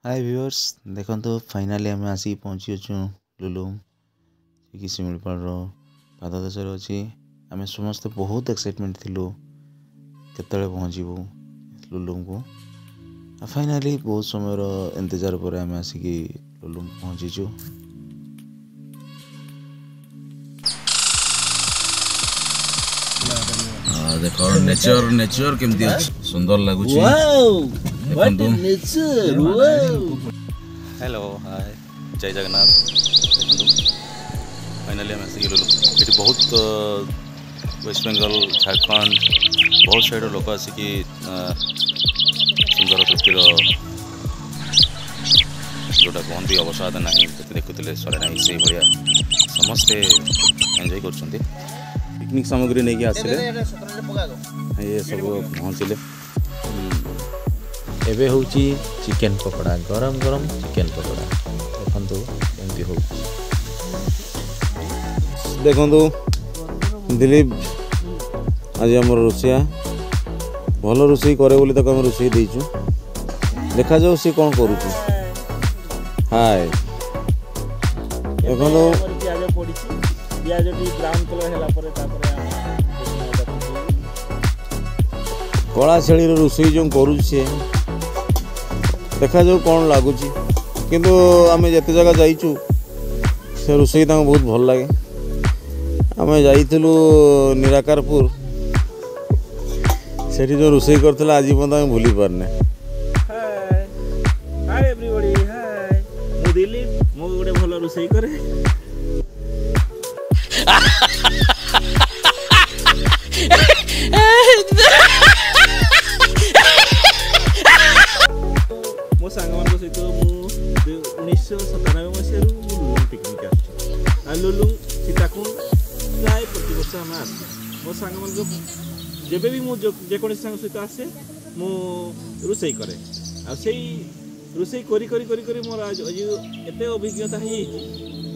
हाय viewers देखो finally आम आसिक पहुँची अच्छु लुलुम कि शिमिलीपाल पाददेश अच्छी आम समस्ते बहुत एक्साइटमेंट थिलु केतले पहुँचबू लुलुम को फाइनाली बहुत समय इंतजार पर आम आसिक लुलुम पहुँचीचु। देखो नेचर नेचर केमती अछि सुंदर लगुच। हेलो हाय जय जगन्नाथ। देखो फाइनाली आम आसिक लुलुम ये बहुत वेस्ट बेंगल झारखंड बहुत साइड लोक आसिक सुंदर तृप्तिर जोटा कहती अवसाद ना देखुले सरे ना से भाया समस्ते एंजॉय कर पिकनिक सामग्री नहीं आसले ये सब पहुँचले। एबे होची चिकेन पकोड़ा गरम गरम चिकेन पकोड़ा देखंतु एमती हो। देखो दिलीप आज आम रोषिया भल रोषे करे बोली तक रोषे देचु देखा जाऊ सी कौन करुचु। हाय देखो कला शेली रोषे जो करुचे सी देखा जाऊ कौन लगुच किंतु आम जिते जगह जाइचु से रोषे बहुत भल लगे। आम जाइलु निराकारपुर से जो रोषे करते आज पर्यटन भूली पारने। हाय एवरीबॉडी हाय मु दिलीप मु गोटे भल रोषे करे मो सांग मान सहित मु 1997 मसीह लुलुम पिकनिक आसु लुलुम सीताकुंड प्राय प्रति वर्ष आम आस मो सांग मान जेबे भी मु जेको सांग सहित आसे मु रोषे करे आ रोषे करी करी करी करी मोर आज एते अभिज्ञता है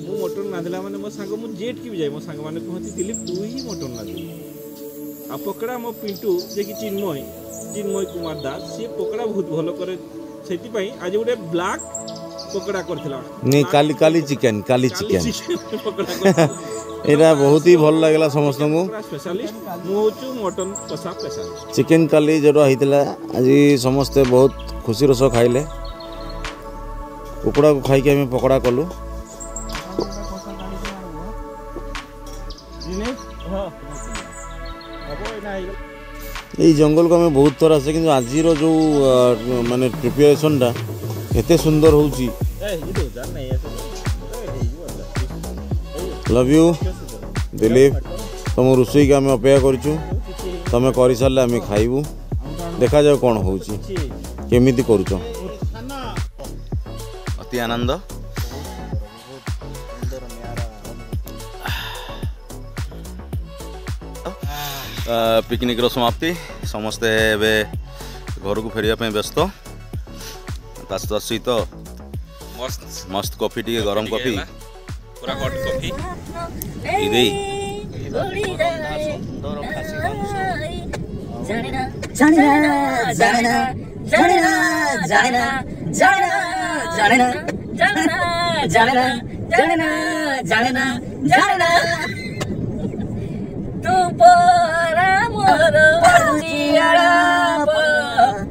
मु मटन रांधला माने मो सांग मु जेट की भी जाए मो सांग माने कहती दिलीप तू ही मटन रांध आ पकड़ा मो पिंटू जे कि चिन्मय कुमार दास सी पकड़ा बहुत भल करे सेति पई आज गोटे ब्लैक पकड़ा करथिला नहीं काली चिकेन पकड़ा एरा बहुत ही भल लागला समस्त को स्पेशलिस्ट मु होचु मटन कसा स्पेशलिस्ट चिकेन काली जोड़ा होइतला आज समस्ते बहुत खुशी रस खाइले कुकुड़ा को खाई के हमें पकड़ा कलु। ये जंगल को हमें बहुत थर आसे कि आज जो माने प्रिपरेशन टा एते सुंदर होउची। लव यू दिलीप तुम रोषे के आम अपेक्षा करूँ तुम कर सारे आम खाइबू देखा जाओ कौन होउची केमिति करूछ। अति आनंद पिकनिक समाप्ति समस्ते एबे घर को फेरिया व्यस्त सहित मस्त मस्त कॉफी टी गरम कॉफी पूरा हॉट कॉफी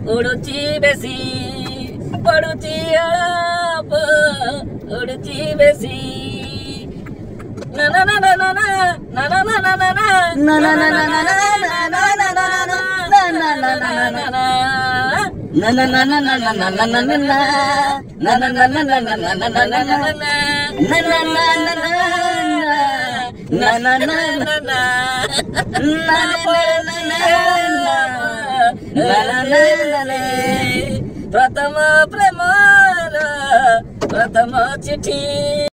उड़ुची बेसी पड़ुची अड़प उड़ुची बेसी ना ना ना ना ना ना ना ना ना ना ना ना ना ना प्रथम प्रेम प्रथम चिठी।